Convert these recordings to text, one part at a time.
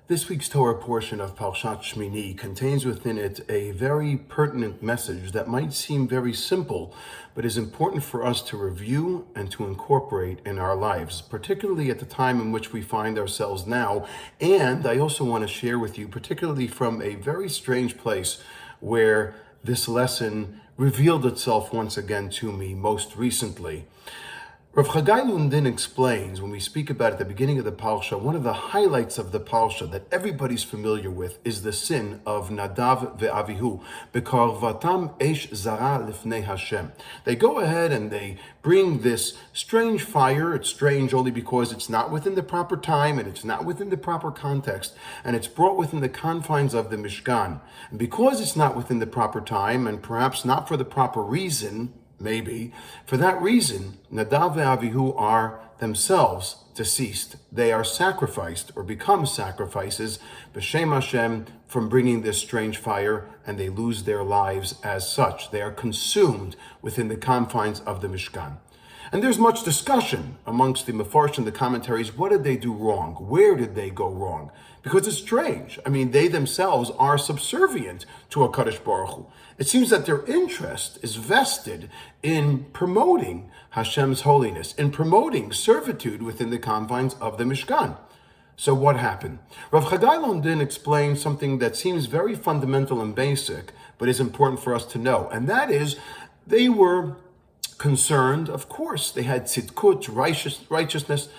This week's Torah portion of Parshat Shmini contains within it a very pertinent message that might seem very simple, but is important for us to review and to incorporate in our lives, particularly at the time in which we find ourselves now. And I also want to share with you, particularly from a very strange place where this lesson revealed itself once again to me most recently. Rav Chagai Lundin explains, when we speak about at the beginning of the Parsha, one of the highlights of the Parsha that everybody's familiar with is the sin of Nadav ve'Avihu, bekarvatam esh zara lifnei Hashem. They go ahead and they bring this strange fire. It's strange only because it's not within the proper time and it's not within the proper context, and it's brought within the confines of the Mishkan. And because it's not within the proper time and perhaps not for the proper reason, maybe, for that reason, Nadav and Avihu are themselves deceased. They are sacrificed or become sacrifices, b'shem Hashem, from bringing this strange fire, and they lose their lives as such. They are consumed within the confines of the Mishkan. And there's much discussion amongst the Mefarshim, the commentaries. What did they do wrong? Where did they go wrong? Because it's strange. I mean, they themselves are subservient to HaKadosh Baruch Hu. It seems that their interest is vested in promoting Hashem's holiness, in promoting servitude within the confines of the Mishkan. So what happened? Rav Chagai Lundin explains something that seems very fundamental and basic, but is important for us to know. And that is, they were concerned, of course, they had tzidkut, righteousness.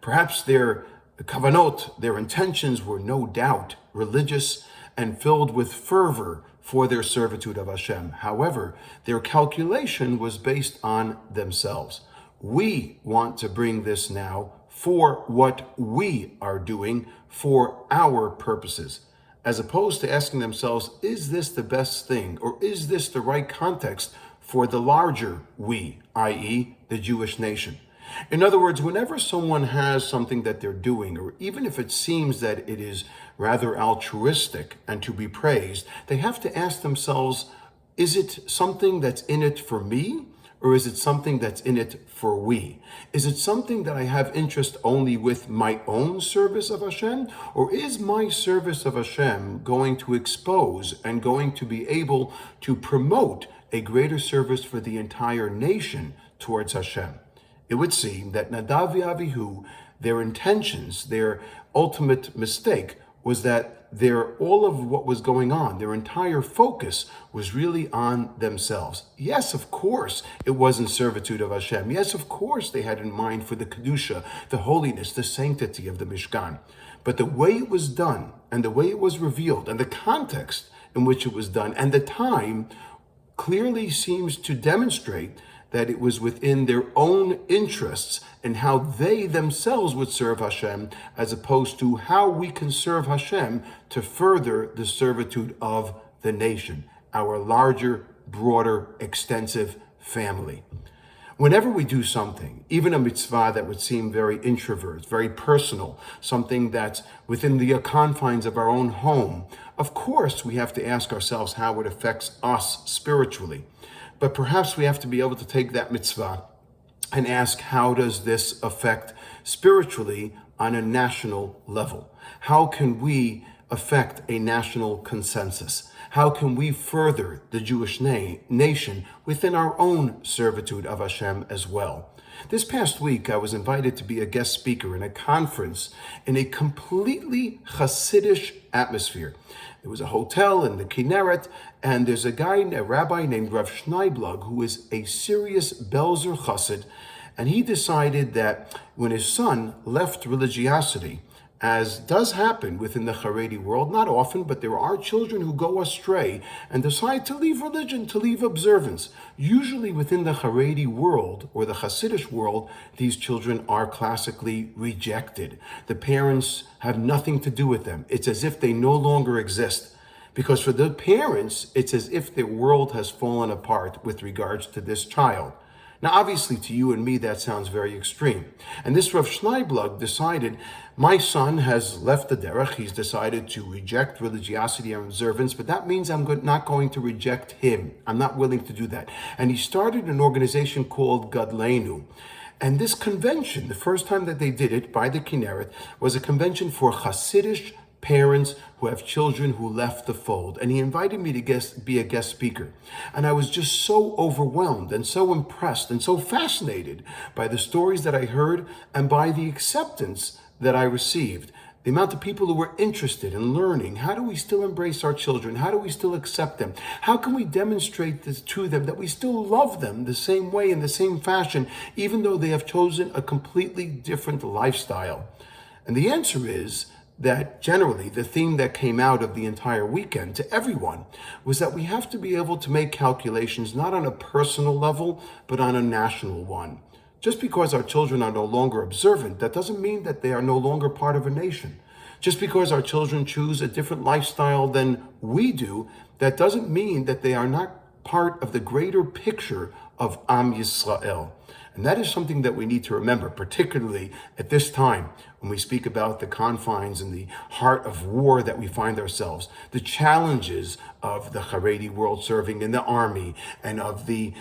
Perhaps their kavanot, their intentions were no doubt religious and filled with fervor for their servitude of Hashem. However, their calculation was based on themselves. We want to bring this now for what we are doing for our purposes, as opposed to asking themselves, is this the best thing, or is this the right context for the larger we, i.e., the Jewish nation? In other words, whenever someone has something that they're doing, or even if it seems that it is rather altruistic and to be praised, they have to ask themselves, is it something that's in it for me, or is it something that's in it for we? Is it something that I have interest only with my own service of Hashem, or is my service of Hashem going to expose and going to be able to promote a greater service for the entire nation towards Hashem? It would seem that Nadav and Avihu, their intentions, their ultimate mistake was that all of what was going on, their entire focus was really on themselves. Yes, of course, it was in servitude of Hashem. Yes, of course, they had in mind for the Kedusha, the holiness, the sanctity of the Mishkan. But the way it was done, and the way it was revealed, and the context in which it was done, and the time clearly seems to demonstrate that it was within their own interests and how they themselves would serve Hashem, as opposed to how we can serve Hashem to further the servitude of the nation, our larger, broader, extensive family. Whenever we do something, even a mitzvah that would seem very introvert, very personal, something that's within the confines of our own home, of course we have to ask ourselves how it affects us spiritually. But perhaps we have to be able to take that mitzvah and ask, how does this affect spiritually on a national level? How can we affect a national consensus? How can we further the Jewish nation within our own servitude of Hashem as well? This past week, I was invited to be a guest speaker in a conference in a completely Hasidic atmosphere. There was a hotel in the Kinneret, and there's a rabbi named Rav Schneiblag, who is a serious Belzer Chassid, and he decided that when his son left religiosity, as does happen within the Haredi world, not often, but there are children who go astray and decide to leave religion, to leave observance. Usually within the Haredi world or the Hasidic world, these children are classically rejected. The parents have nothing to do with them. It's as if they no longer exist. Because for the parents, it's as if their world has fallen apart with regards to this child. Now, obviously, to you and me, that sounds very extreme. And this Rav Schneiblag decided, my son has left the derech. He's decided to reject religiosity and observance, but that means I'm not going to reject him. I'm not willing to do that. And he started an organization called Gadleinu. And this convention, the first time that they did it by the Kinneret, was a convention for Hasidic parents who have children who left the fold. And he invited me to be a guest speaker. And I was just so overwhelmed and so impressed and so fascinated by the stories that I heard and by the acceptance that I received. The amount of people who were interested in learning, how do we still embrace our children? How do we still accept them? How can we demonstrate this to them that we still love them the same way, in the same fashion, even though they have chosen a completely different lifestyle? And the answer is that generally the theme that came out of the entire weekend to everyone was that we have to be able to make calculations not on a personal level, but on a national one. Just because our children are no longer observant, that doesn't mean that they are no longer part of a nation. Just because our children choose a different lifestyle than we do, that doesn't mean that they are not part of the greater picture of Am Yisrael. And that is something that we need to remember, particularly at this time when we speak about the confines and the heart of war that we find ourselves, the challenges of the Haredi world serving in the army, and of the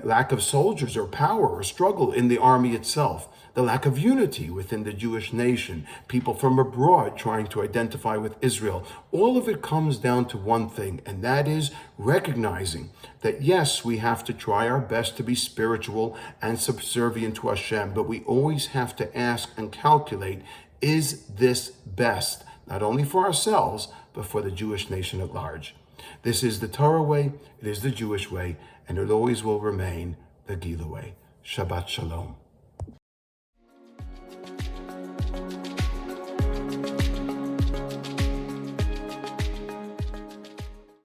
lack of soldiers or power or struggle in the army itself, the lack of unity within the Jewish nation, people from abroad trying to identify with Israel. All of it comes down to one thing, and that is recognizing that yes, we have to try our best to be spiritual and subservient to Hashem, but we always have to ask and calculate, is this best, not only for ourselves, but for the Jewish nation at large? This is the Torah way, it is the Jewish way, and it always will remain the Gila way. Shabbat Shalom.